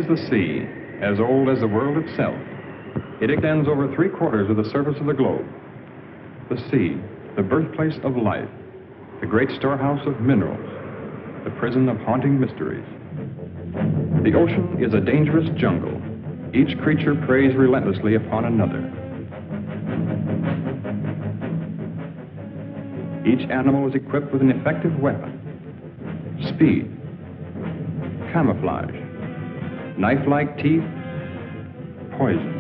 The sea, as old as the world itself. It extends over 3/4 of the surface of the globe. The sea, the birthplace of life, the great storehouse of minerals, the prison of haunting mysteries. The ocean is a dangerous jungle. Each creature preys relentlessly upon another. Each animal is equipped with an effective weapon: speed, camouflage, knife-like teeth, poison.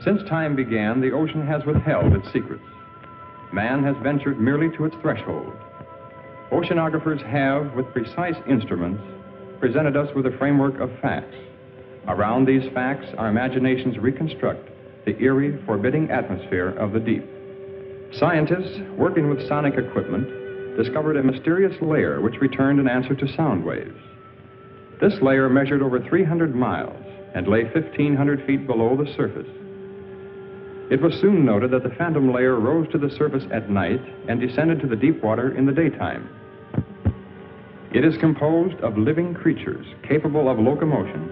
Since time began, the ocean has withheld its secrets. Man has ventured merely to its threshold. Oceanographers have, with precise instruments, presented us with a framework of facts. Around these facts, our imaginations reconstruct the eerie, forbidding atmosphere of the deep. Scientists, working with sonic equipment, discovered a mysterious layer which returned an answer to sound waves. This layer measured over 300 miles and lay 1,500 feet below the surface. It was soon noted that the phantom layer rose to the surface at night and descended to the deep water in the daytime. It is composed of living creatures capable of locomotion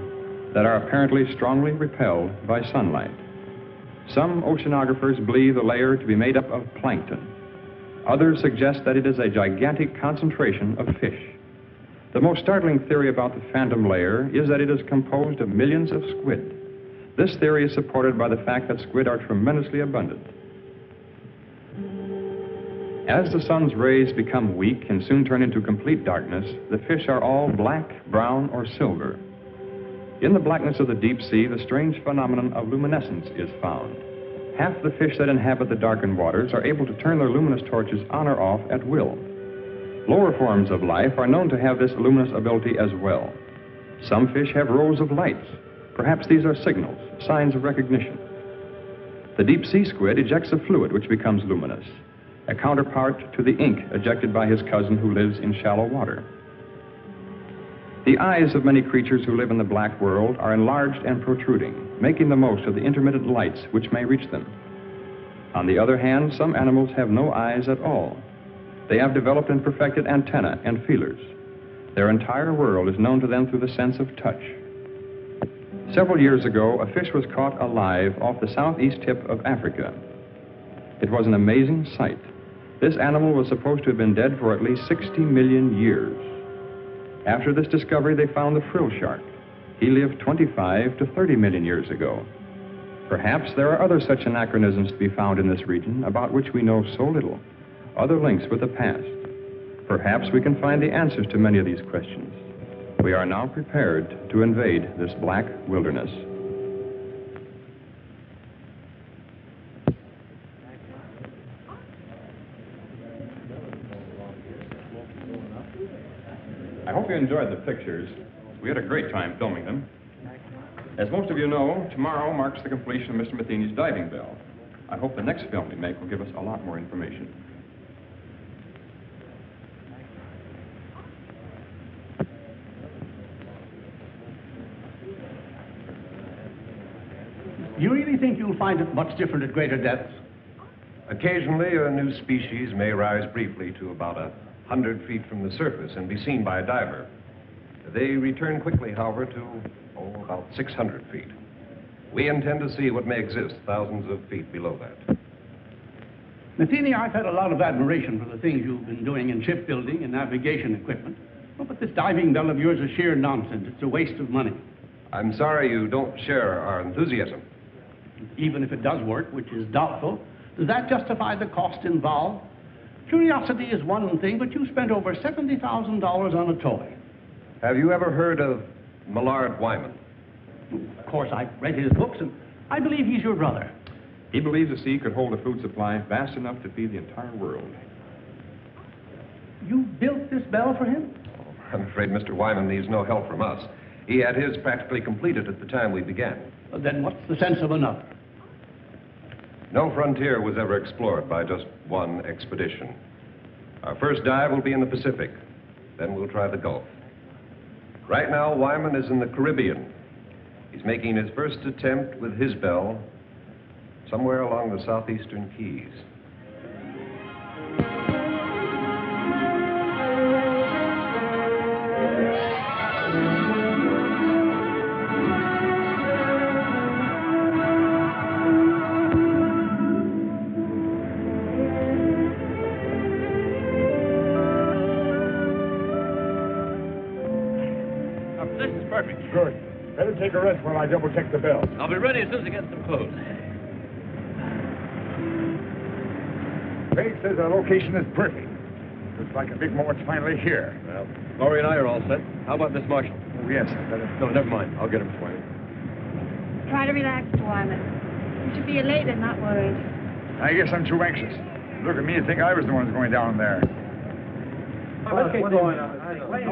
that are apparently strongly repelled by sunlight. Some oceanographers believe the layer to be made up of plankton. Others suggest that it is a gigantic concentration of fish. The most startling theory about the phantom layer is that it is composed of millions of squid. This theory is supported by the fact that squid are tremendously abundant. As the sun's rays become weak and soon turn into complete darkness, the fish are all black, brown, or silver. In the blackness of the deep sea, the strange phenomenon of luminescence is found. Half the fish that inhabit the darkened waters are able to turn their luminous torches on or off at will. Lower forms of life are known to have this luminous ability as well. Some fish have rows of lights. Perhaps these are signals, signs of recognition. The deep sea squid ejects a fluid which becomes luminous, a counterpart to the ink ejected by his cousin who lives in shallow water. The eyes of many creatures who live in the black world are enlarged and protruding, making the most of the intermittent lights which may reach them. On the other hand, some animals have no eyes at all. They have developed and perfected antennae and feelers. Their entire world is known to them through the sense of touch. Several years ago, a fish was caught alive off the southeast tip of Africa. It was an amazing sight. This animal was supposed to have been dead for at least 60 million years. After this discovery, they found the frill shark. He lived 25 to 30 million years ago. Perhaps there are other such anachronisms to be found in this region about which we know so little, other links with the past. Perhaps we can find the answers to many of these questions. We are now prepared to invade this black wilderness. I hope you enjoyed the pictures. We had a great time filming them. As most of you know, tomorrow marks the completion of Mr. Matheny's diving bell. I hope the next film we make will give us a lot more information. You really think you'll find it much different at greater depths? Occasionally, a new species may rise briefly to about 100 feet from the surface and be seen by a diver. They return quickly, however, to, about 600 feet. We intend to see what may exist thousands of feet below that. Matheny, I've had a lot of admiration for the things you've been doing in shipbuilding and navigation equipment. Well, but this diving bell of yours is sheer nonsense. It's a waste of money. I'm sorry you don't share our enthusiasm. Even if it does work, which is doubtful, does that justify the cost involved? Curiosity is one thing, but you spent over $70,000 on a toy. Have you ever heard of Millard Wyman? Of course, I've read his books, and I believe he's your brother. He believes the sea could hold a food supply vast enough to feed the entire world. You built this bell for him? I'm afraid Mr. Wyman needs no help from us. He had his practically completed at the time we began. Well, then what's the sense of another? No frontier was ever explored by just one expedition. Our first dive will be in the Pacific. Then we'll try the Gulf. Right now, Wyman is in the Caribbean. He's making his first attempt with his bell somewhere along the southeastern Keys. Good. Better take a rest while I double-check the bell. I'll be ready as soon as I get some food. Craig says our location is perfect. Looks like a big moment's finally here. Well, Lauri and I are all set. How about Miss Marshall? Oh, yes. Better. No, never mind. I'll get him for you. Try to relax, Wyman. You should be elated, not worried. I guess I'm too anxious. Look at me and think I was the one going down there. Let's get going on. Wait a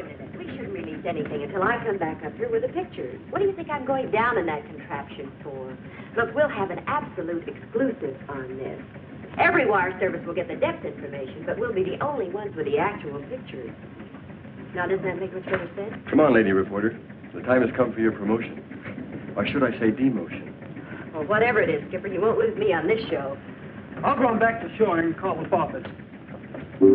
minute. We shouldn't release anything until I come back up here with the pictures. What do you think I'm going down in that contraption for? Look, we'll have an absolute exclusive on this. Every wire service will get the depth information, but we'll be the only ones with the actual pictures. Now, doesn't that make much better sense? Come on, lady reporter. The time has come for your promotion. Or should I say demotion? Well, whatever it is, Skipper, you won't lose me on this show. I'll go on back to shore and call the office. Oh,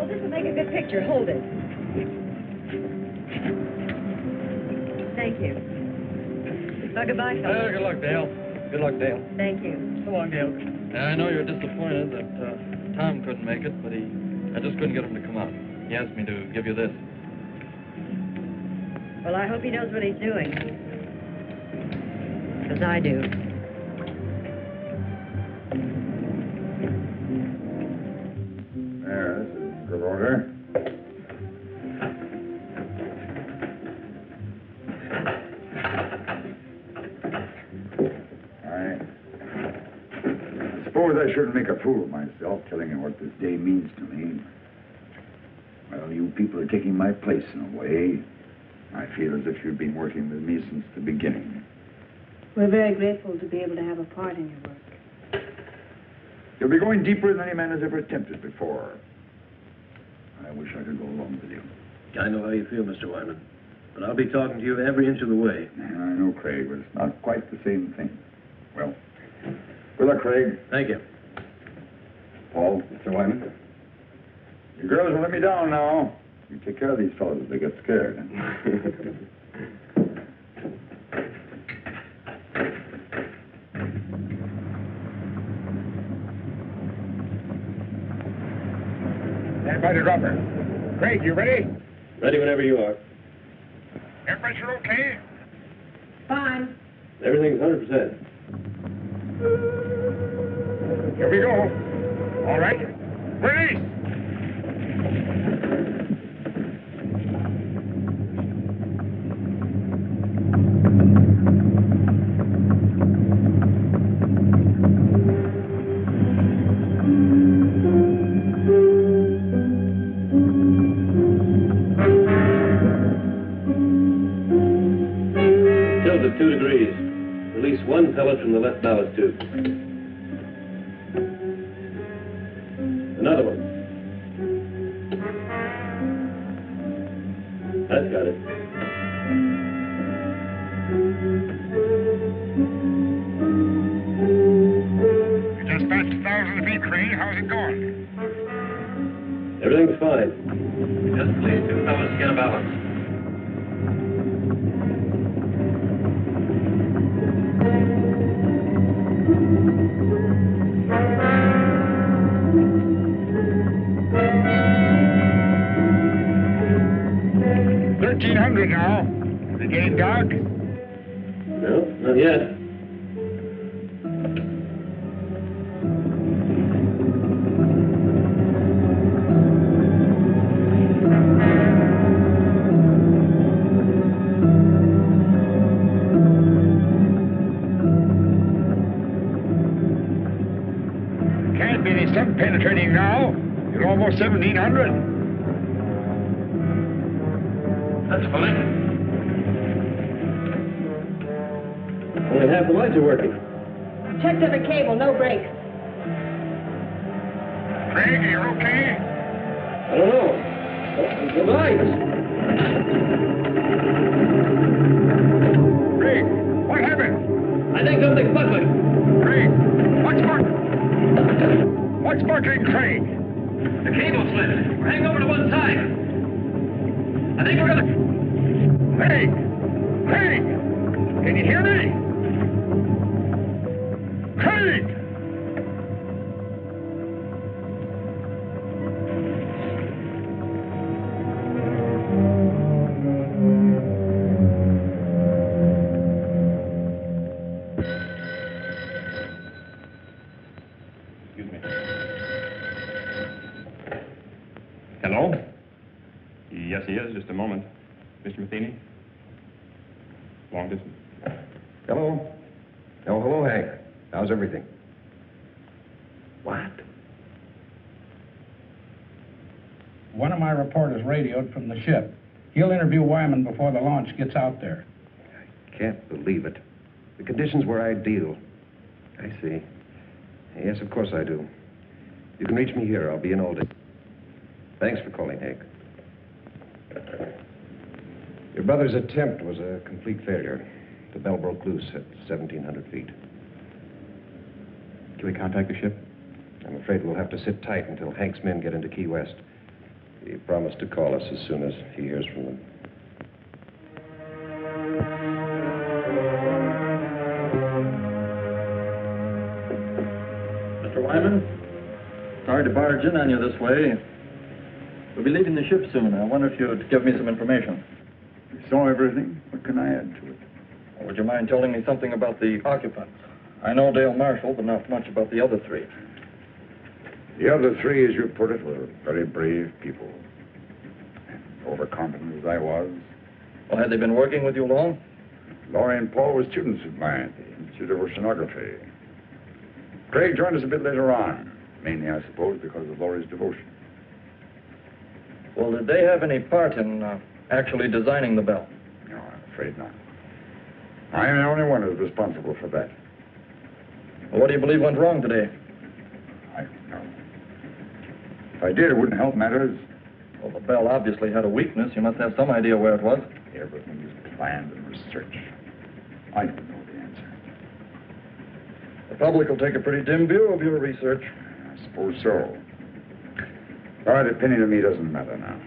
this will make a good picture. Hold it. Thank you. Well, goodbye, fellas. Good luck, Dale. Good luck, Dale. Thank you. So long, Dale. I know you're disappointed that Tom couldn't make it, but I just couldn't get him to come out. He asked me to give you this. Well, I hope he knows what he's doing. Because I do. There, this is good order. I suppose I shouldn't make a fool of myself telling you what this day means to me. Well, you people are taking my place in a way. I feel as if you've been working with me since the beginning. We're very grateful to be able to have a part in your work. You'll be going deeper than any man has ever attempted before. I wish I could go along with you. I know how you feel, Mr. Wyman, but I'll be talking to you every inch of the way. I know, Craig, but it's not quite the same thing. Well, good luck, Craig. Thank you. Paul. Mr. Wyman? You girls will let me down now. You take care of these fellows if they get scared. Stand by the dropper. Craig, you ready? Ready whenever you are. Air pressure okay? Fine. Everything's 100%. Here we go. All right. Release! Release one pellet from the left ballast tube. Another one. That's got it. You just passed 1,000 feet, Craig. How's it going? Everything's fine. Just please two fellas to get a balance. Now. Is it getting dark? No, not yet. Can't be any sun penetrating now. You're almost 1,700. That's funny. Only half the lights are working. Checked every cable, no breaks. Craig, are you okay? I don't know. The lights. Craig, what happened? I think something's buckling. Craig, what's buckling, Craig? The cable slipped. We're hanging over to one side. I think we're gonna... Craig! Craig! Can you hear me? Craig! Excuse me. Hello? Yes, he is. Just a moment. Mr. Matheny? Long distance. Hello? Oh, hello, Hank. How's everything? What? One of my reporters radioed from the ship. He'll interview Wyman before the launch gets out there. I can't believe it. The conditions were ideal. I see. Yes, of course I do. You can reach me here. I'll be in all day. Thanks for calling, Hank. Your brother's attempt was a complete failure. The bell broke loose at 1,700 feet. Can we contact the ship? I'm afraid we'll have to sit tight until Hank's men get into Key West. He promised to call us as soon as he hears from them. Mr. Wyman, sorry to barge in on you this way. We'll be leaving the ship soon. I wonder if you'd give me some information. You saw everything. What can I add to it? Would you mind telling me something about the occupants? I know Dale Marshall, but not much about the other three. The other three, as you put it, were very brave people. Overconfident as I was. Well, had they been working with you long? Lauri and Paul were students of mine, the Institute of Oceanography. Craig joined us a bit later on, mainly, I suppose, because of Lauri's devotion. Well, did they have any part in actually designing the bell? No, I'm afraid not. I am the only one who's responsible for that. Well, what do you believe went wrong today? I don't know. If I did, it wouldn't help matters. Well, the bell obviously had a weakness. You must have some idea where it was. Everything is planned and researched. I don't know the answer. The public will take a pretty dim view of your research. I suppose so. But a penny to me doesn't matter now.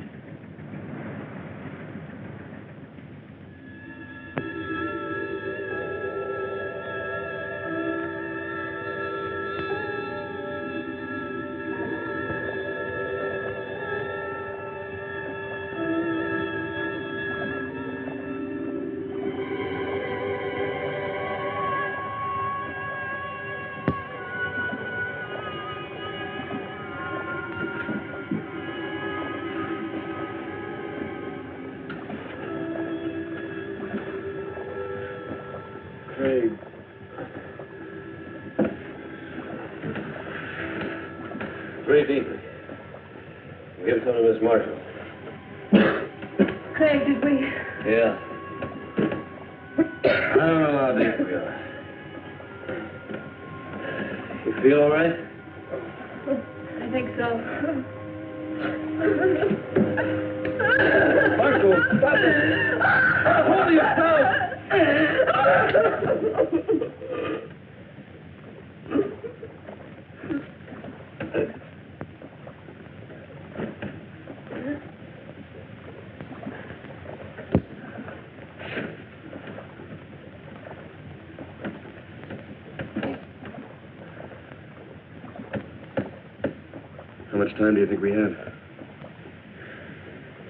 Give some to Miss Marshall. Craig, did we? Yeah. I don't know how deep we are. You feel all right? I think so. Marshal, stop it! Hold yourself! How much time do you think we have?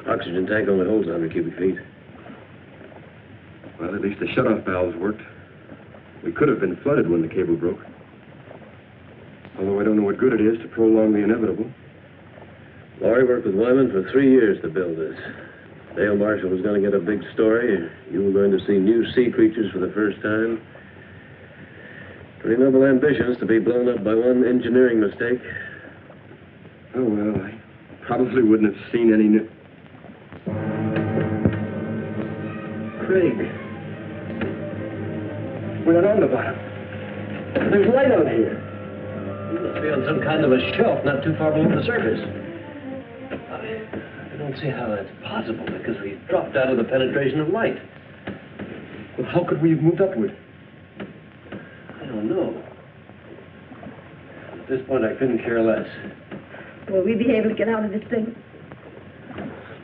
Oxygen tank only holds 100 cubic feet. Well, at least the shutoff valves worked. We could have been flooded when the cable broke. Although I don't know what good it is to prolong the inevitable. Lauri worked with Wyman for 3 years to build this. Dale Marshall was going to get a big story. You were going to see new sea creatures for the first time. Pretty noble ambitions to be blown up by one engineering mistake. Oh, well, I probably wouldn't have seen any new... Craig. We're not on the bottom. There's light out here. You must be on some kind of a shelf not too far below the surface. I don't see how that's possible, because we've dropped out of the penetration of light. Well, how could we have moved upward? I don't know. At this point, I couldn't care less. Will we be able to get out of this thing?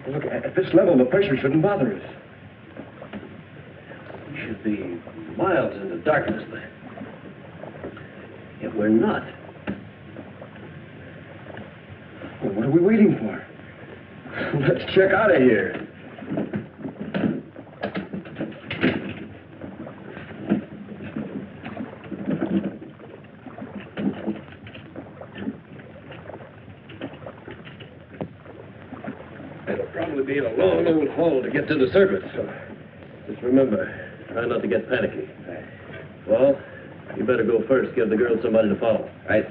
Look, at this level, the pressure shouldn't bother us. We should be miles into darkness, but yet we're not. Well, what are we waiting for? Let's check out of here. It'll probably be a long old haul to get to the surface. So just remember, try not to get panicky. Well, you better go first. Give the girls somebody to follow. Right.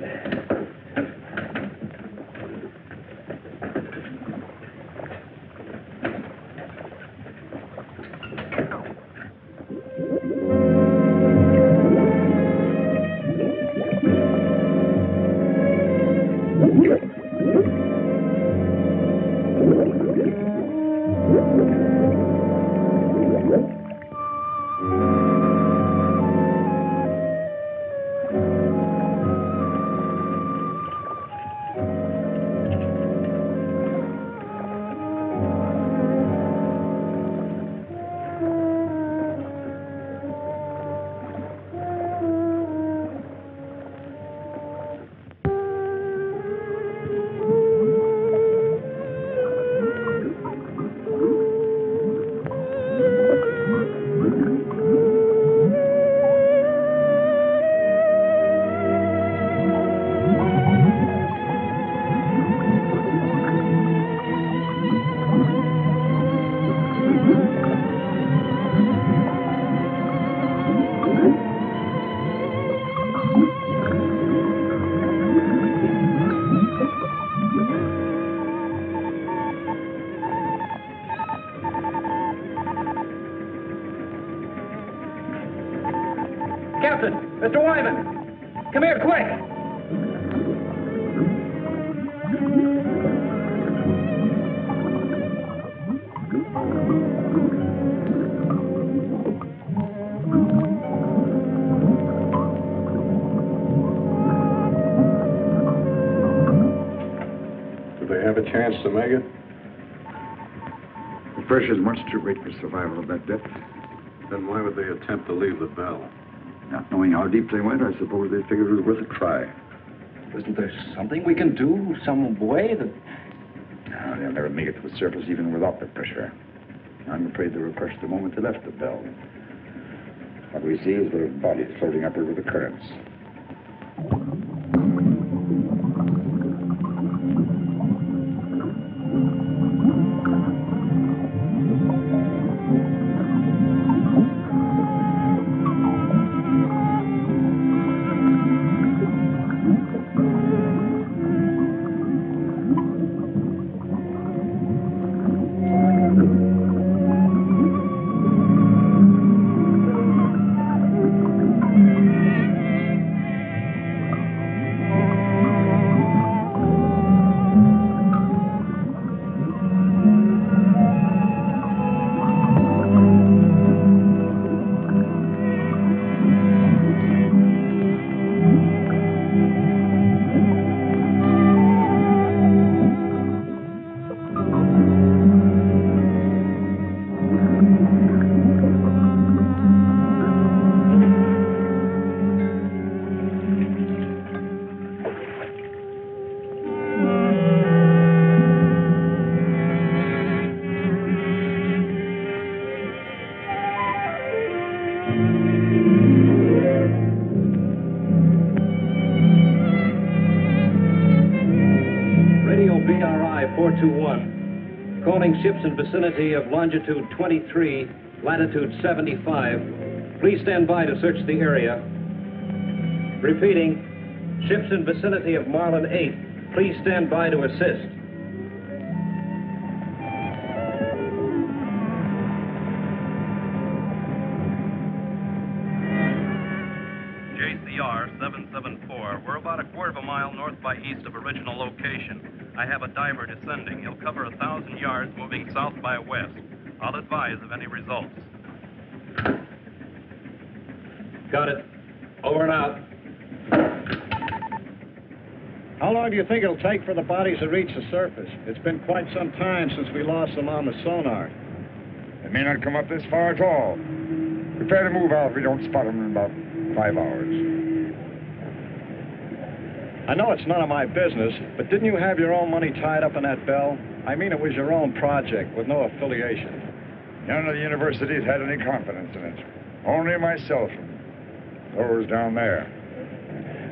Captain! Mr. Wyman! Come here, quick! Do they have a chance to make it? The pressure's much too great for survival of that depth. Then why would they attempt to leave the bell? Not knowing how deep they went, I suppose they figured it was worth a try. Isn't there something we can do? Some way that... No, they'll never make it to the surface even without the pressure. I'm afraid they were crushed the moment they left the bell. What we see is their bodies floating upward with the currents. 421. Calling ships in vicinity of longitude 23, latitude 75. Please stand by to search the area. Repeating, ships in vicinity of Marlin 8. Please stand by to assist. JCR 774. We're about a quarter of a mile north by east of original location. I have a diver descending. He'll cover 1,000 yards moving south by west. I'll advise of any results. Got it. Over and out. How long do you think it'll take for the bodies to reach the surface? It's been quite some time since we lost them on the sonar. They may not come up this far at all. Prepare to move out if we don't spot them in about 5 hours. I know it's none of my business, but didn't you have your own money tied up in that bell? I mean, it was your own project with no affiliation. None of the universities had any confidence in it. Only myself and those down there.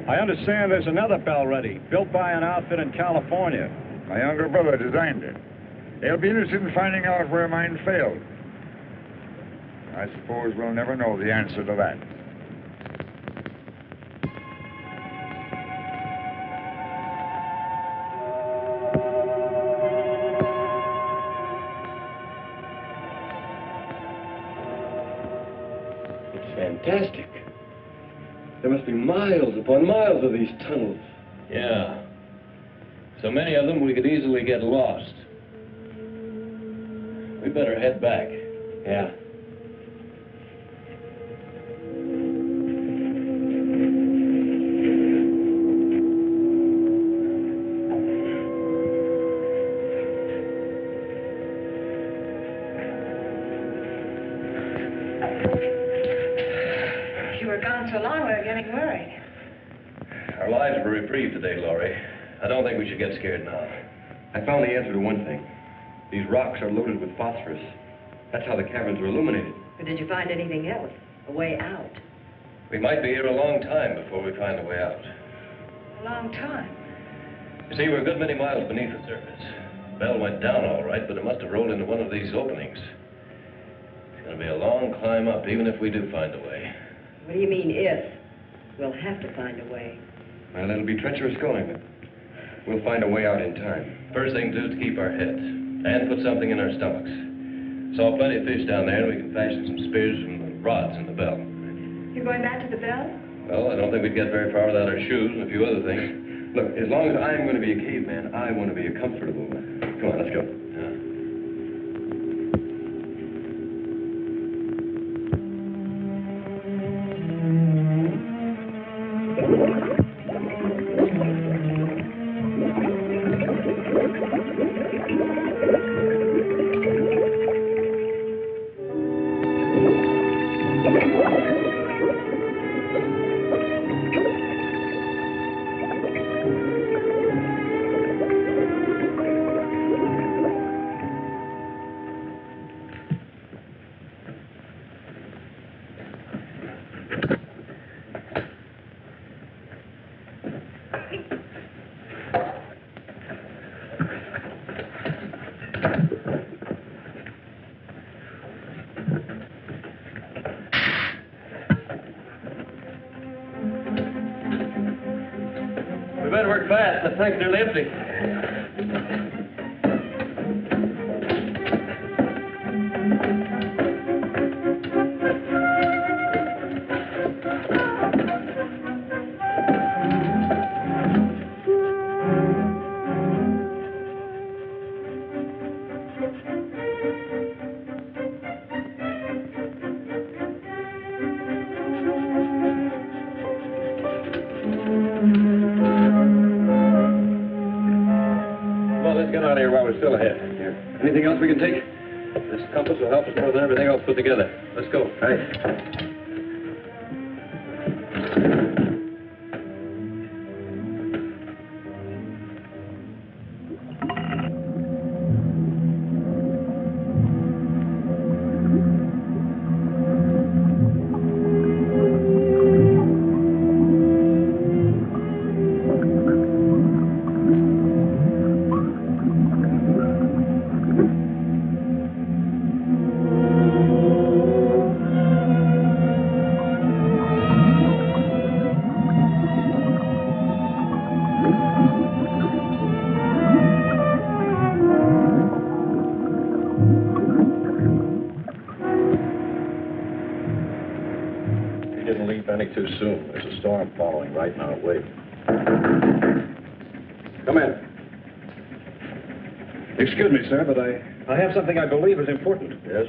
I understand there's another bell ready, built by an outfit in California. My younger brother designed it. They'll be interested in finding out where mine failed. I suppose we'll never know the answer to that. Fantastic. There must be miles upon miles of these tunnels. Yeah. So many of them we could easily get lost. We better head back. Yeah. So long, we're getting worried. Our lives were reprieved today, Lauri. I don't think we should get scared now. I found the answer to one thing. These rocks are loaded with phosphorus. That's how the caverns were illuminated. But did you find anything else? A way out? We might be here a long time before we find a way out. A long time. You see, we're a good many miles beneath the surface. The bell went down all right, but it must have rolled into one of these openings. It's going to be a long climb up, even if we do find a way. What do you mean, if? We'll have to find a way. Well, it'll be treacherous going, but we'll find a way out in time. First thing to do is to keep our heads and put something in our stomachs. Saw plenty of fish down there, and we can fashion some spears from the rods in the bell. You're going back to the bell? Well, I don't think we'd get very far without our shoes and a few other things. Look, as long as I'm going to be a caveman, I want to be a comfortable one. Come on, let's go. Better work fast. The tank's nearly empty. Still ahead. Here. Anything else we can take? This compass will help us more than everything else put together. Let's go. Right. too soon. There's a storm following right now. Wait. Come in. Excuse me, sir, but I have something I believe is important. Yes?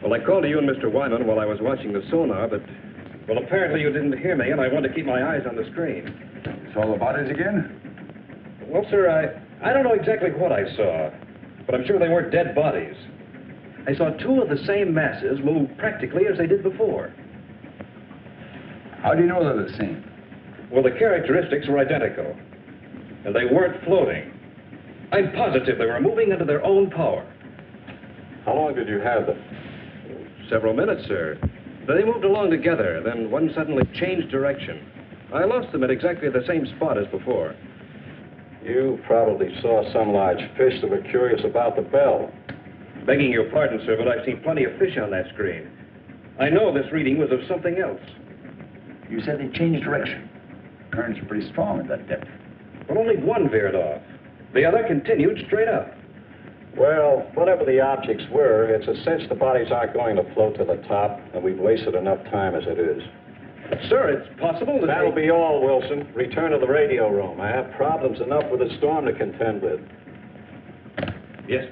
Well, I called to you and Mr. Wyman while I was watching the sonar, but, well, apparently you didn't hear me, and I wanted to keep my eyes on the screen. You saw the bodies again? Well, sir, I don't know exactly what I saw, but I'm sure they weren't dead bodies. I saw two of the same masses move practically as they did before. How do you know they're the same? Well, the characteristics were identical, and they weren't floating. I'm positive they were moving under their own power. How long did you have them? Several minutes, sir. They moved along together, then one suddenly changed direction. I lost them at exactly the same spot as before. You probably saw some large fish that were curious about the bell. Begging your pardon, sir, but I've seen plenty of fish on that screen. I know this reading was of something else. You said they changed direction. Currents are pretty strong at that depth. Well, only one veered off. The other continued straight up. Well, whatever the objects were, it's a cinch the bodies aren't going to float to the top, and we've wasted enough time as it is. Sir, it's possible that That'll be all, Wilson. Return to the radio room. I have problems enough with the storm to contend with. Yes.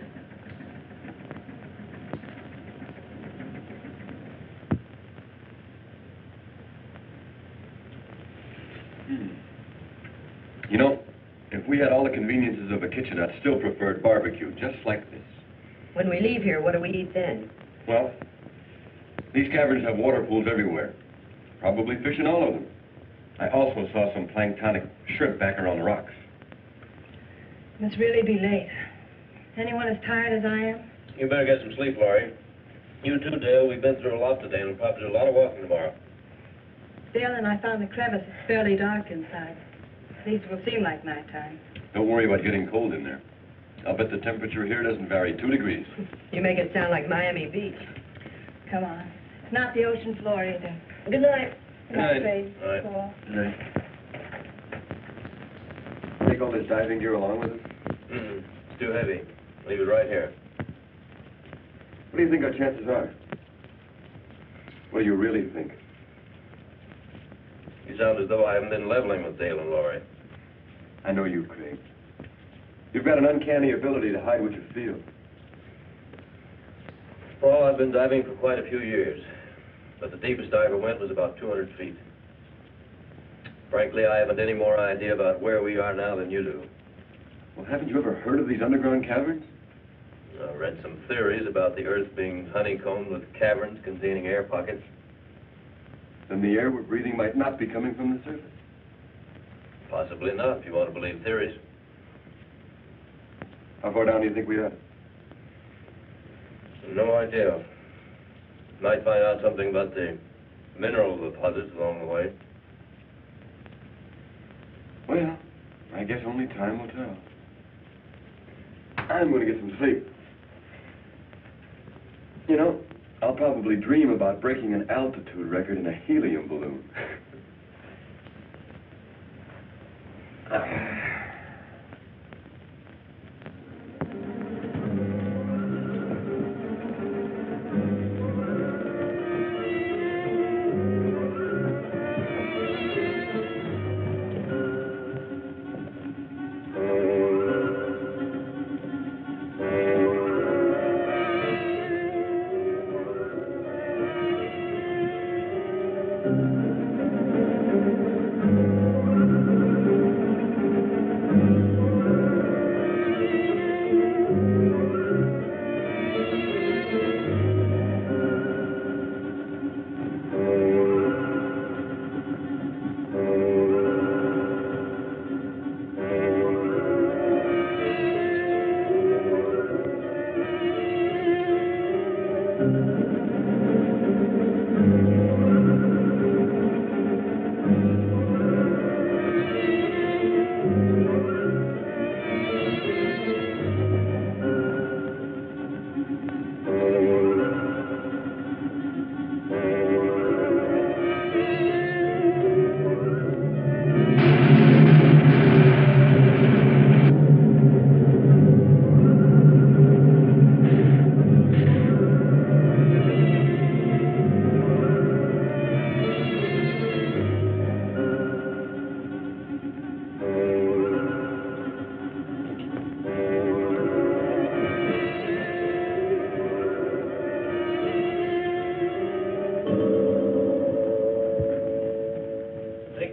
You know, if we had all the conveniences of a kitchen, I'd still prefer barbecue, just like this. When we leave here, what do we eat then? Well, these caverns have water pools everywhere. Probably fish in all of them. I also saw some planktonic shrimp back around the rocks. Must really be late. Anyone as tired as I am? You better get some sleep, Lauri. You too, Dale. We've been through a lot today, and we'll probably do a lot of walking tomorrow. Dale and I found the crevice. It's fairly dark inside. At least it will seem like nighttime. Don't worry about getting cold in there. I'll bet the temperature here doesn't vary 2 degrees. You make it sound like Miami Beach. Come on. It's not the ocean floor either. Good night. Good night. Craig. All right. Cool. Good night. Take all this diving gear along with us? It's too heavy. Leave it right here. What do you think our chances are? What do you really think? You sound as though I haven't been leveling with Dale and Lauri. I know you, Craig. You've got an uncanny ability to hide what you feel. Well, I've been diving for quite a few years, but the deepest I ever went was about 200 feet. Frankly, I haven't any more idea about where we are now than you do. Well, haven't you ever heard of these underground caverns? I read some theories about the Earth being honeycombed with caverns containing air pockets. Then the air we're breathing might not be coming from the surface. Possibly not, if you want to believe theories. How far down do you think we are? No idea. Might find out something about the mineral deposits along the way. Well, I guess only time will tell. I'm going to get some sleep. You know, I'll probably dream about breaking an altitude record in a helium balloon.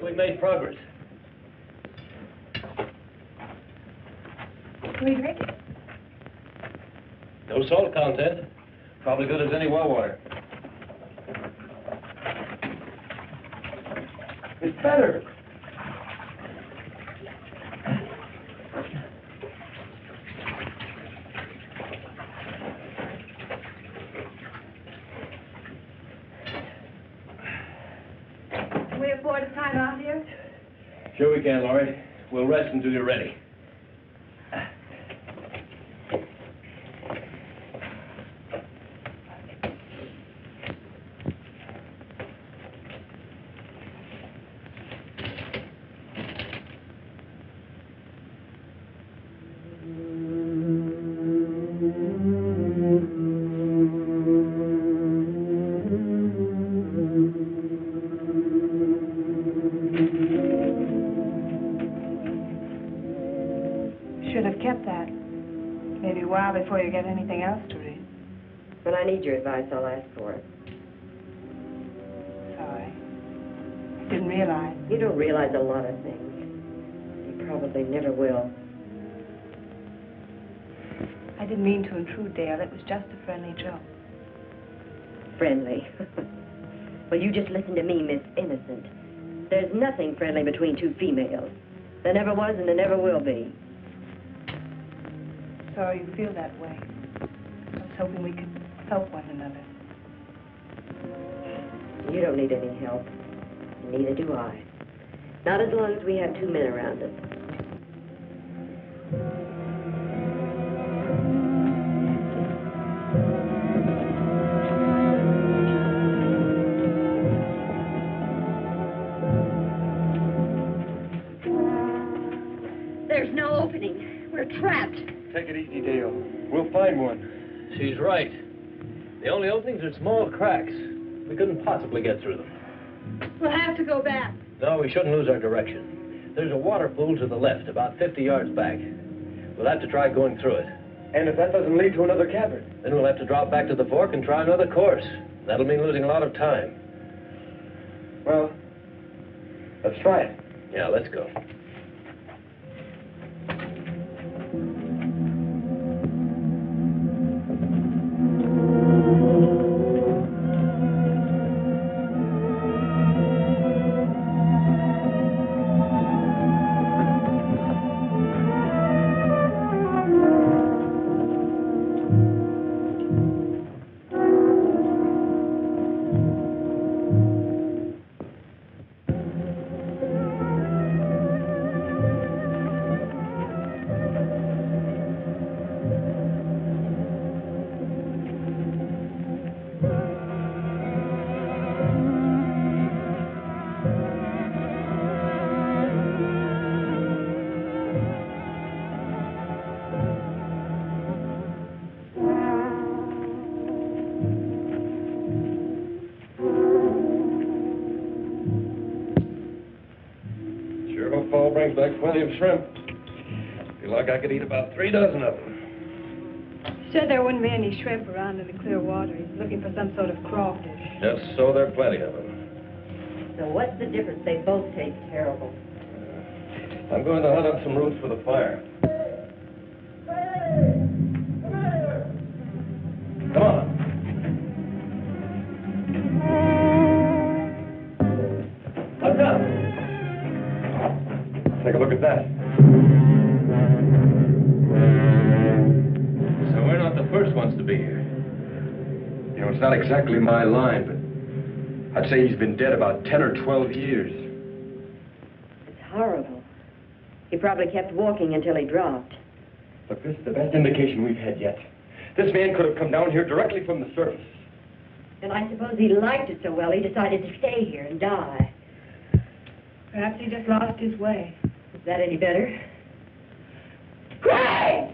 we've made progress. Can we drink it? No salt content. Probably good as any well water. It's better. Can we afford a time out here? Sure we can, Lauri. We'll rest until you're ready. Should have kept that. Maybe a while before you get anything else to read. When I need your advice, I'll ask for it. Sorry. Didn't realize. You don't realize a lot of things. You probably never will. I didn't mean to intrude, Dale. It was just a friendly joke. Friendly. Well, you just listen to me, Miss Innocent. There's nothing friendly between two females. There never was and there never will be. Sorry you feel that way. I was hoping we could help one another. You don't need any help. Neither do I. Not as long as we have two men around us. There's no opening. We're trapped. Take it easy, Dale. We'll find one. She's right. The only openings are small cracks. We couldn't possibly get through them. We'll have to go back. No, we shouldn't lose our direction. There's a water pool to the left, about 50 yards back. We'll have to try going through it. And if that doesn't lead to another cavern? Then we'll have to drop back to the fork and try another course. That'll mean losing a lot of time. Well, let's try it. Yeah, let's go. Brings back plenty of shrimp. Feel like I could eat about 3 dozen of them. Said there wouldn't be any shrimp around in the clear water. He's looking for some sort of crawfish. Just so there are plenty of them. So what's the difference? They both taste terrible. I'm going to hunt up some roots for the fire. Come on. What's up? Take a look at that. So we're not the first ones to be here. You know, it's not exactly my line, but I'd say he's been dead about 10 or 12 years. It's horrible. He probably kept walking until he dropped. Look, this is the best indication we've had yet. This man could have come down here directly from the surface. And I suppose he liked it so well he decided to stay here and die. Perhaps he just lost his way. Is that any better? Craig!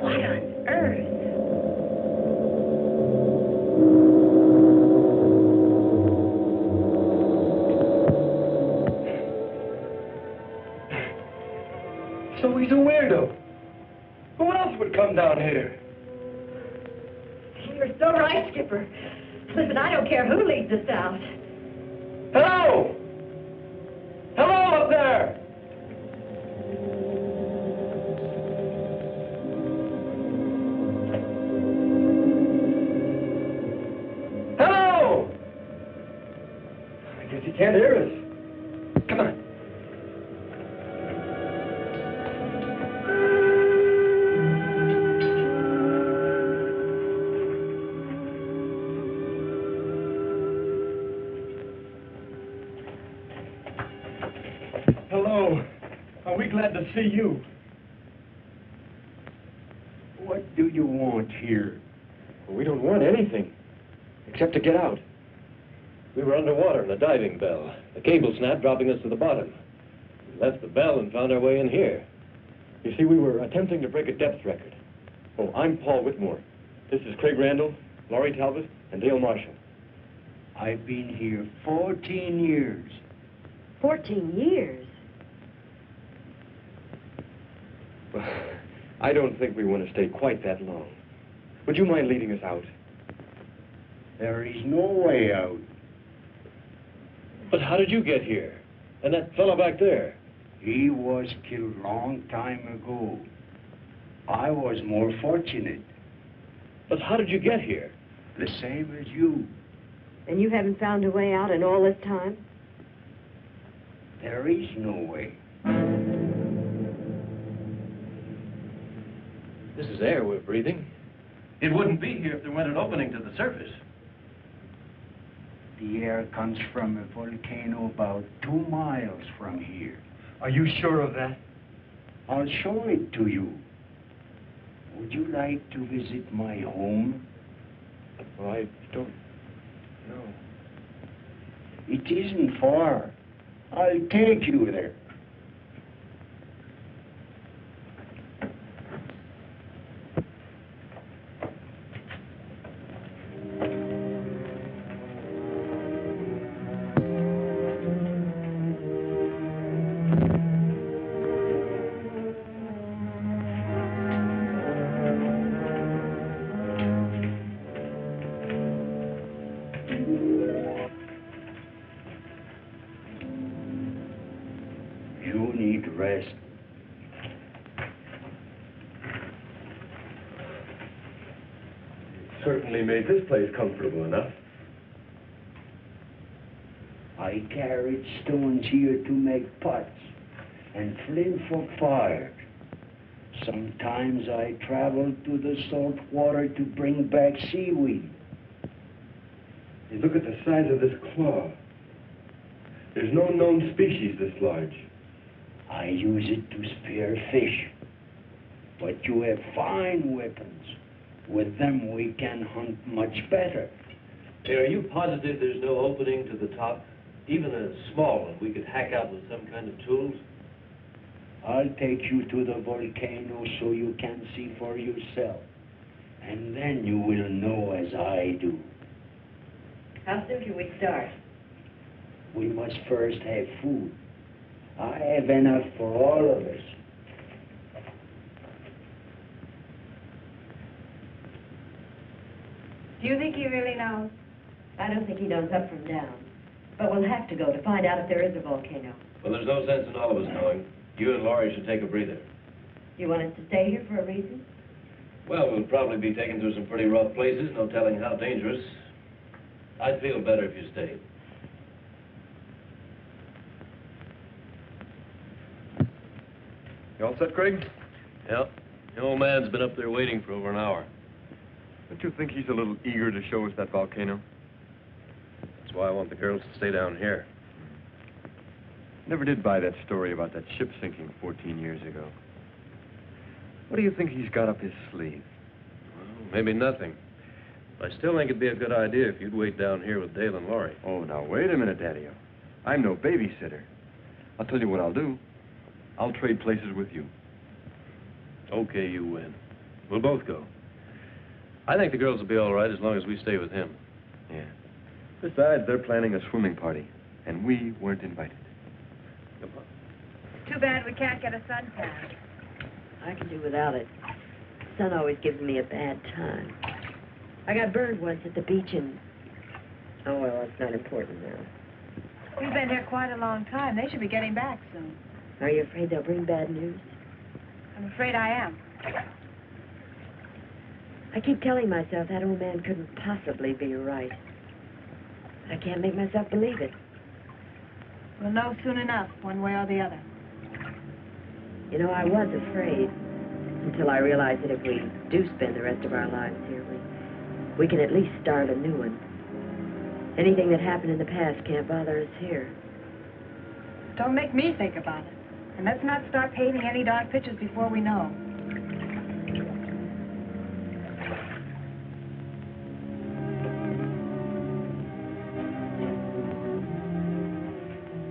What on earth? So he's a weirdo. Who else would come down here? You're so right, Skipper. The Listen, I don't care who leads us out. Hello! Hello up there! Hello! I guess he can't hear us. Come on. Hello. Are we glad to see you? What do you want here? Well, we don't want anything, except to get out. We were underwater in a diving bell. The cable snapped, dropping us to the bottom. We left the bell and found our way in here. You see, we were attempting to break a depth record. Oh, I'm Paul Whitmore. This is Craig Randall, Lauri Talbott, and Dale Marshall. I've been here 14 years. 14 years? Well, I don't think we want to stay quite that long. Would you mind leading us out? There is no way out. But how did you get here? And that fellow back there? He was killed long time ago. I was more fortunate. But how did you get here? The same as you. And you haven't found a way out in all this time? There is no way. This is air we're breathing. It wouldn't be here if there weren't an opening to the surface. The air comes from a volcano about 2 miles from here. Are you sure of that? I'll show it to you. Would you like to visit my home? Well, I don't know. It isn't far. I'll take you there. You need rest. Certainly made this place comfortable enough. I carried stones here to make pots and flint for fire. Sometimes I traveled to the salt water to bring back seaweed. Hey, look at the size of this claw. There's no known species this large. I use it to spear fish. But you have fine weapons. With them we can hunt much better. Hey, are you positive there's no opening to the top? Even a small one we could hack out with some kind of tools? I'll take you to the volcano so you can see for yourself. And then you will know as I do. How soon can we start? We must first have food. I have enough for all of us. Do you think he really knows? I don't think he knows up from down. But we'll have to go to find out if there is a volcano. Well, there's no sense in all of us knowing. You and Lauri should take a breather. You want us to stay here for a reason? Well, we'll probably be taken through some pretty rough places, no telling how dangerous. I'd feel better if you stayed. You all set, Craig? Yep. The old man's been up there waiting for over an hour. Don't you think he's a little eager to show us that volcano? That's why I want the girls to stay down here. Never did buy that story about that ship sinking 14 years ago. What do you think he's got up his sleeve? Well, maybe nothing. But I still think it'd be a good idea if you'd wait down here with Dale and Lauri. Oh, now, wait a minute, Daddy-o. I'm no babysitter. I'll tell you what I'll do. I'll trade places with you. Okay, you win. We'll both go. I think the girls will be all right as long as we stay with him. Yeah. Besides, they're planning a swimming party, and we weren't invited. Come on. Too bad we can't get a suntan. I can do without it. The sun always gives me a bad time. I got burned once at the beach, and Oh, well, it's not important now. We've been here quite a long time. They should be getting back soon. Are you afraid they'll bring bad news? I'm afraid I am. I keep telling myself that old man couldn't possibly be right. I can't make myself believe it. We'll know soon enough, one way or the other. You know, I was afraid until I realized that if we do spend the rest of our lives here, we can at least start a new one. Anything that happened in the past can't bother us here. Don't make me think about it. And let's not start painting any dark pictures before we know.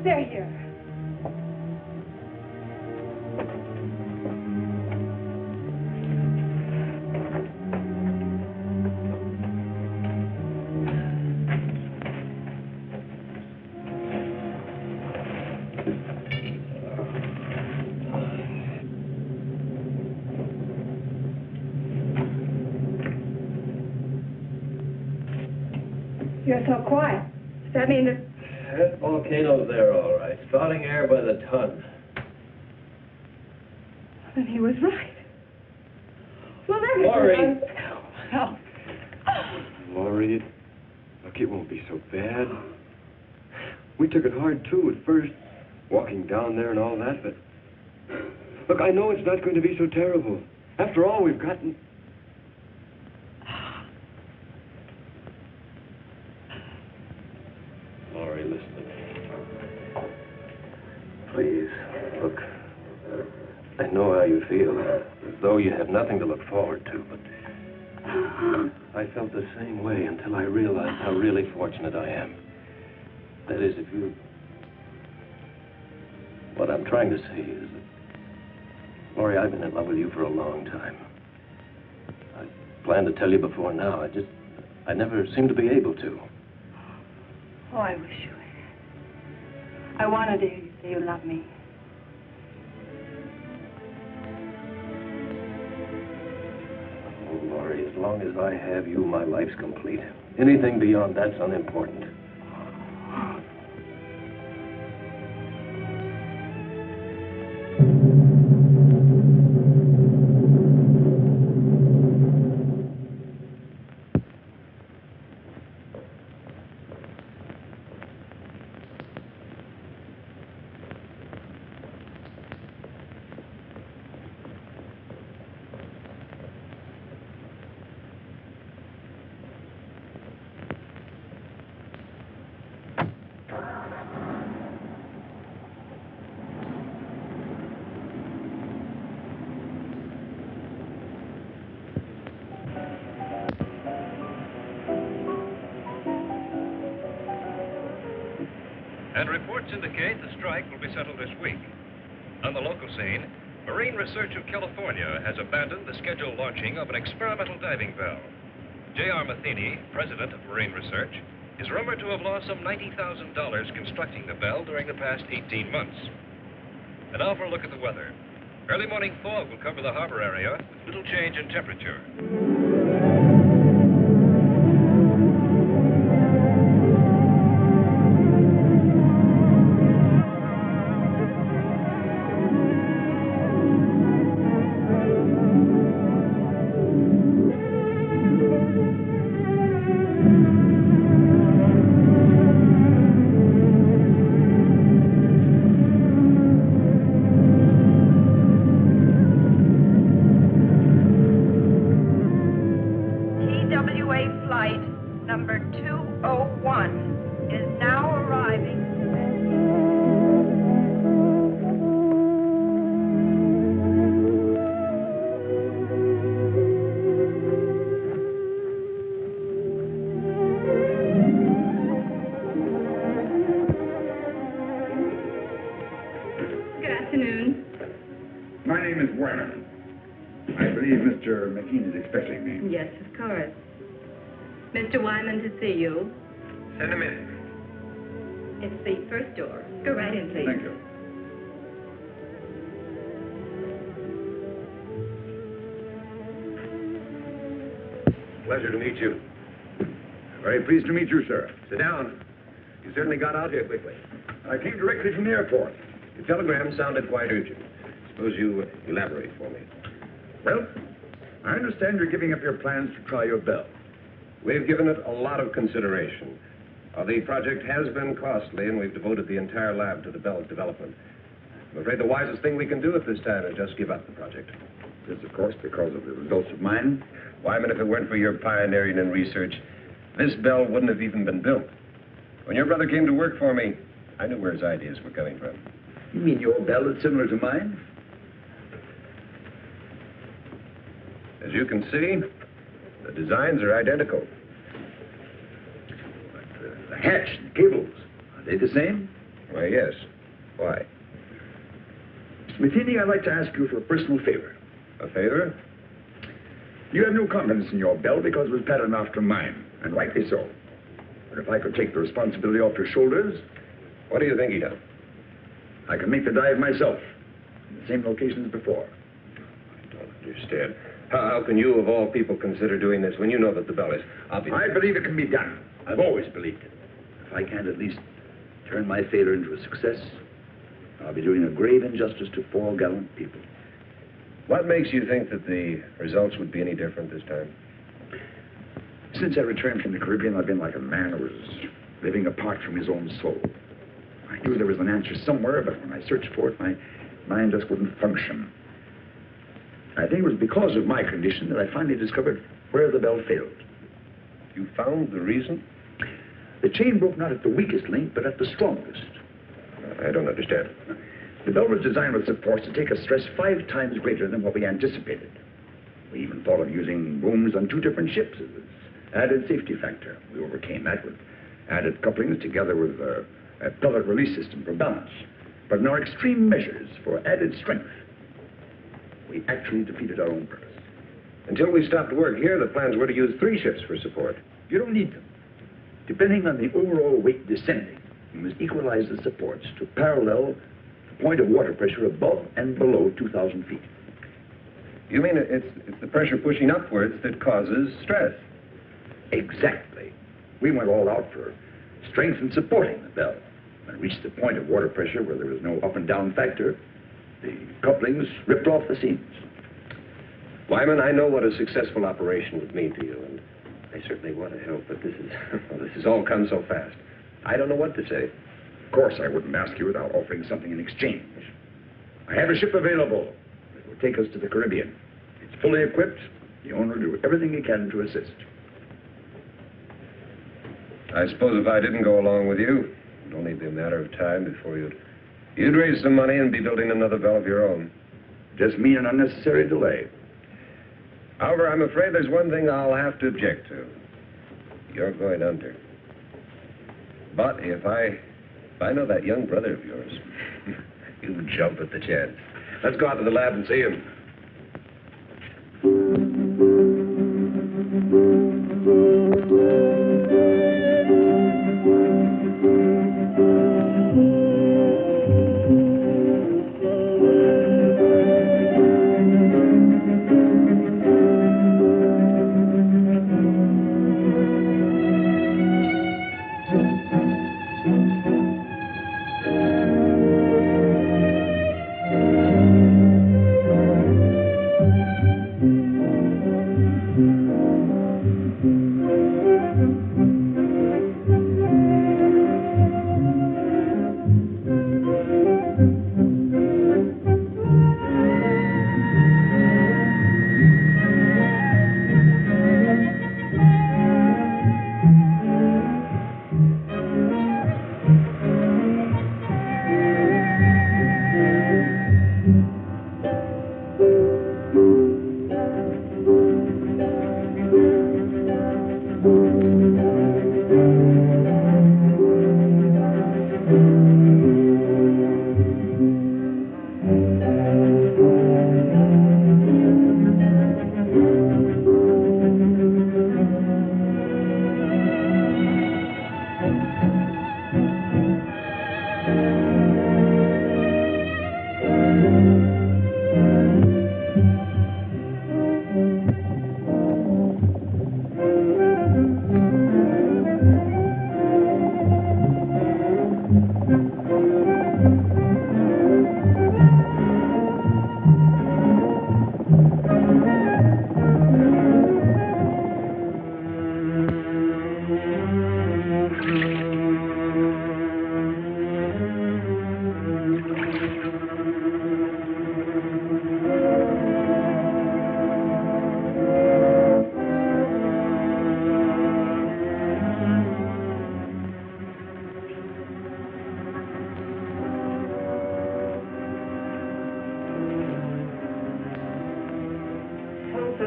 They're here. You're so quiet. Does that mean that... That volcano's there, all right. Spouting air by the ton. Then he was right. Well, then... Lauri! Oh. Lauri, look, it won't be so bad. We took it hard, too, at first, walking down there and all that, but... Look, I know it's not going to be so terrible. After all, we've gotten... Lauri, listen to me. Please, look, I know how you feel, as though you have nothing to look forward to, but I felt the same way until I realized how really fortunate I am. That is, if you... What I'm trying to say is that, Lauri, I've been in love with you for a long time. I planned to tell you before now, I never seemed to be able to. Oh, I wish you had. I wanted to hear you say you love me. Oh, Lauri, as long as I have you, my life's complete. Anything beyond that's unimportant. And reports indicate the strike will be settled this week. On the local scene, Marine Research of California has abandoned the scheduled launching of an experimental diving bell. J.R. Matheny, president of Marine Research, is rumored to have lost some $90,000 constructing the bell during the past 18 months. And now for a look at the weather. Early morning fog will cover the harbor area with little change in temperature. My name is Wyman. I believe Mr. McKean is expecting me. Yes, of course. Mr. Wyman to see you. Send him in. It's the first door. Go right in, please. Thank you. Pleasure to meet you. Very pleased to meet you, sir. Sit down. You certainly got out here quickly. I came directly from the airport. The telegram sounded quite urgent. Suppose you elaborate for me. Well, I understand you're giving up your plans to try your bell. We've given it a lot of consideration. The project has been costly, and we've devoted the entire lab to the bell's development. I'm afraid the wisest thing we can do at this time is just give up the project. This, of course, because of the results of mine. Wyman, if it weren't for your pioneering and research, this bell wouldn't have even been built. When your brother came to work for me, I knew where his ideas were coming from. You mean your bell is similar to mine? As you can see, the designs are identical. But the hatch and cables, are they the same? Why, yes. Why? Mr. Matheny, I'd like to ask you for a personal favor. A favor? You have no confidence in your bell because it was patterned after mine, and rightly so. But if I could take the responsibility off your shoulders... What do you think he done? I can make the dive myself, in the same location as before. I don't understand. How can you, of all people, consider doing this when you know that the bell is obvious? I believe it can be done. I've always believed it. If I can't at least turn my failure into a success, I'll be doing a grave injustice to 4 gallant people. What makes you think that the results would be any different this time? Since I returned from the Caribbean, I've been like a man who was living apart from his own soul. I knew there was an answer somewhere, but when I searched for it, my mind just wouldn't function. I think it was because of my condition that I finally discovered where the bell failed. You found the reason? The chain broke not at the weakest link, but at the strongest. I don't understand. The bell was designed with supports to take a stress 5 times greater than what we anticipated. We even thought of using booms on 2 different ships as an added safety factor. We overcame that with added couplings together with a pellet release system for balance. But in our extreme measures for added strength, we actually defeated our own purpose. Until we stopped work here, the plans were to use 3 ships for support. You don't need them. Depending on the overall weight descending, you must equalize the supports to parallel the point of water pressure above and below 2,000 feet. You mean it's the pressure pushing upwards that causes stress? Exactly. We went all out for strength and supporting the bell. When it reached the point of water pressure where there was no up and down factor, the couplings ripped off the seams. Wyman, I know what a successful operation would mean to you, and I certainly want to help, but this has all come so fast. I don't know what to say. Of course, I wouldn't ask you without offering something in exchange. I have a ship available that will take us to the Caribbean. It's fully equipped. The owner will do everything he can to assist. I suppose if I didn't go along with you, it'd only be a matter of time before you'd raise some money and be building another bell of your own. Just mean an unnecessary delay. However, I'm afraid there's one thing I'll have to object to. You're going under. But if I know that young brother of yours, you jump at the chance. Let's go out to the lab and see him.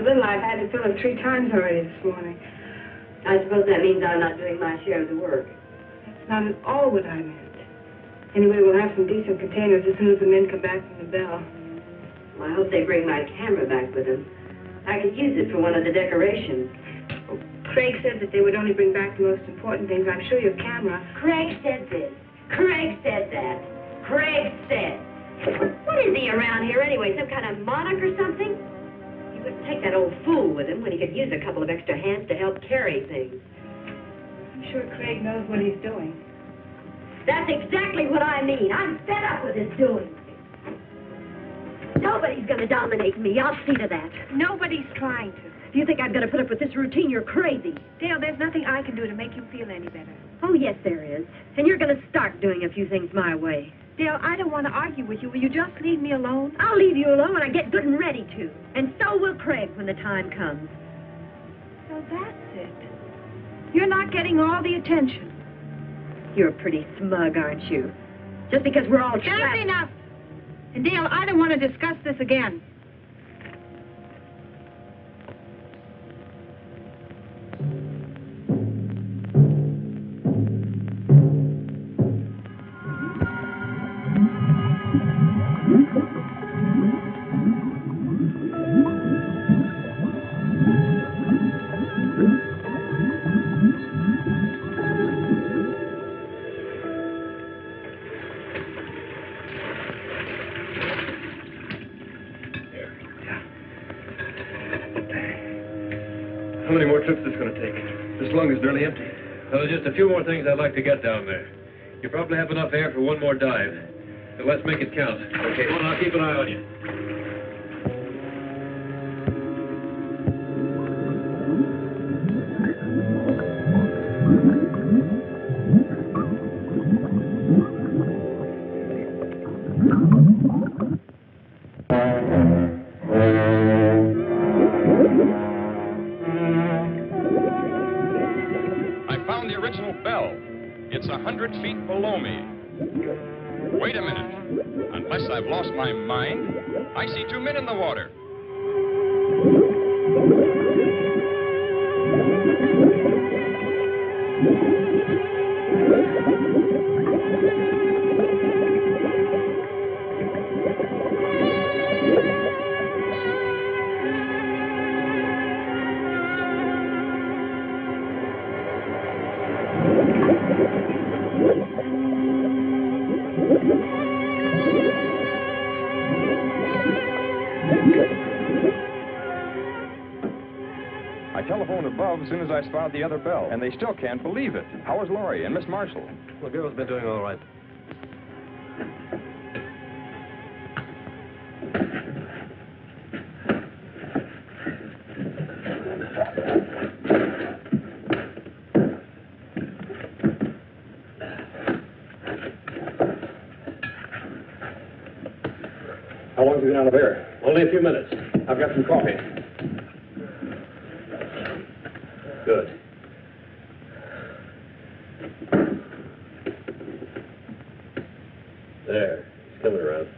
little I've had to fill it 3 times already this morning. I suppose that means I'm not doing my share of the work. That's not at all what I meant. Anyway, we'll have some decent containers as soon as the men come back from the bell. Well, I hope they bring my camera back with them. I could use it for one of the decorations. Well, Craig said that they would only bring back the most important things. I'm sure your camera... Craig said this. Craig said that. Craig said. What is he around here anyway? Some kind of monarch or something? He wouldn't take that old fool with him when he could use a couple of extra hands to help carry things. I'm sure Craig knows what he's doing. That's exactly what I mean. I'm fed up with his doing. Nobody's going to dominate me. I'll see to that. Nobody's trying to. If you think I'm going to put up with this routine, you're crazy. Dale, there's nothing I can do to make you feel any better. Oh, yes, there is. And you're going to start doing a few things my way. Dale, I don't want to argue with you. Will you just leave me alone? I'll leave you alone when I get good and ready to. And so will Craig when the time comes. So that's it. You're not getting all the attention. You're pretty smug, aren't you? Just because we're all trapped. That's enough. And Dale, I don't want to discuss this again. How many more trips is this going to take? This lung is nearly empty. Well, there's just a few more things I'd like to get down there. You probably have enough air for one more dive. So let's make it count. Okay, well, I'll keep an eye on you. It's 100 feet below me. Wait a minute. Unless I've lost my mind, I see 2 men in the water. As soon as I spotted the other bell, and they still can't believe it. How is Lauri and Miss Marshall? The girl's been doing all right. How long have you been out of air? Only a few minutes. I've got some coffee. Good. There. He's coming around.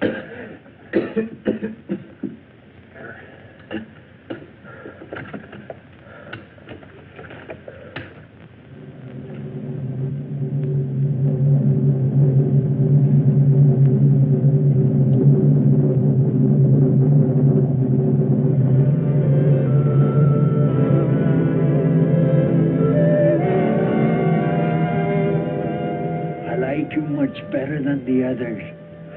Better than the others.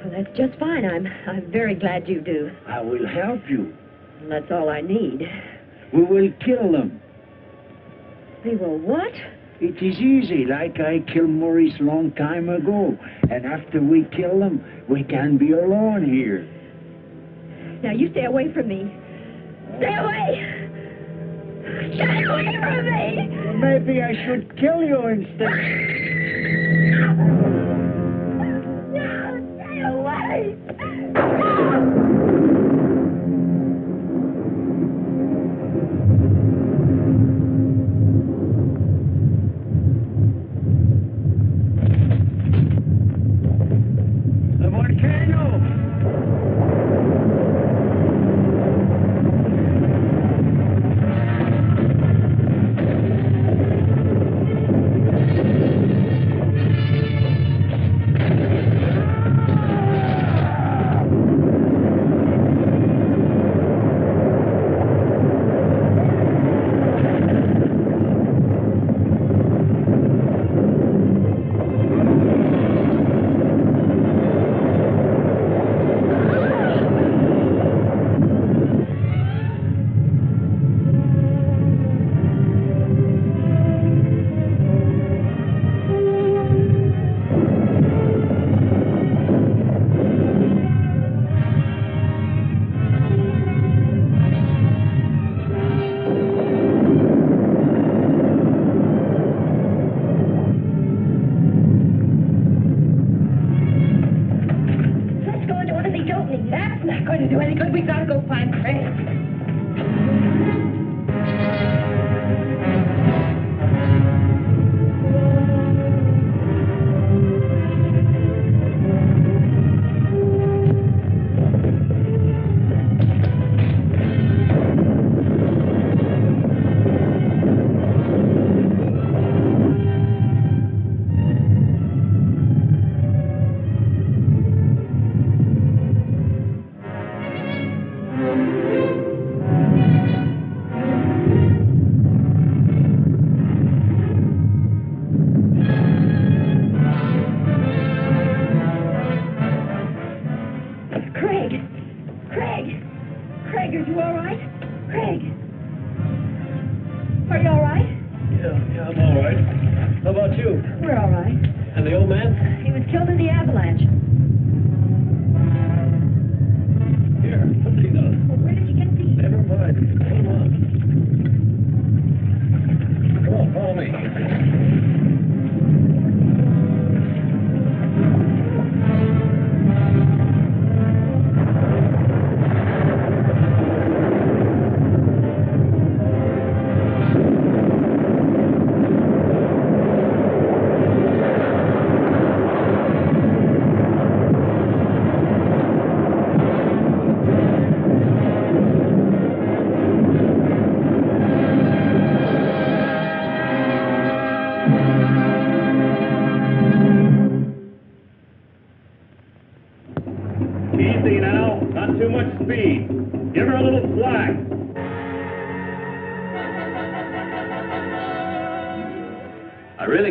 Well, that's just fine. I'm very glad you do. I will help you. And that's all I need. We will kill them. We will what? It is easy, like I killed Maurice long time ago. And after we kill them, we can be alone here. Now, you stay away from me. Stay away! Stay away from me! Well, maybe I should kill you instead. Away! The volcano! not going to do any good. We got to go find Craig.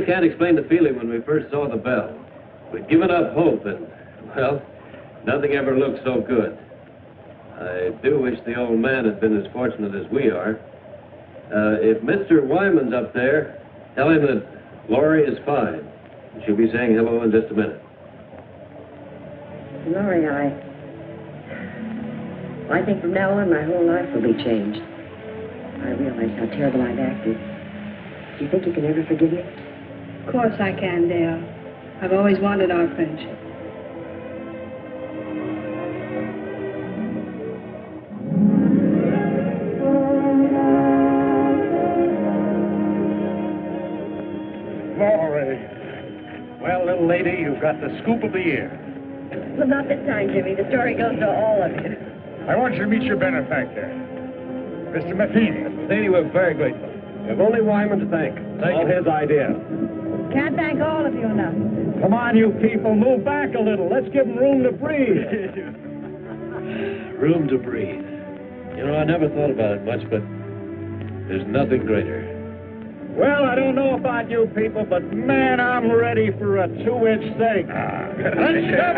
Can't explain the feeling when we first saw the bell. We'd given up hope and, well, nothing ever looked so good. I do wish the old man had been as fortunate as we are. If Mr. Wyman's up there, tell him that Lauri is fine. She'll be saying hello in just a minute. Lauri, I think from now on my whole life will be changed. I realize how terrible I've acted. Do you think you can ever forgive me? Of course I can, Dale. I've always wanted our friendship. Lauri. Well, little lady, you've got the scoop of the year. Well, not this time, Jimmy. The story goes to all of you. I want you to meet your benefactor, Mr. Matheny. Matheny, we're very grateful. We have only Wyman to thank. All his idea. Can't thank all of you enough. Come on, you people, move back a little. Let's give them room to breathe. Room to breathe. You know, I never thought about it much, but there's nothing greater. Well, I don't know about you people, but man, I'm ready for a 2-inch steak. Let's go!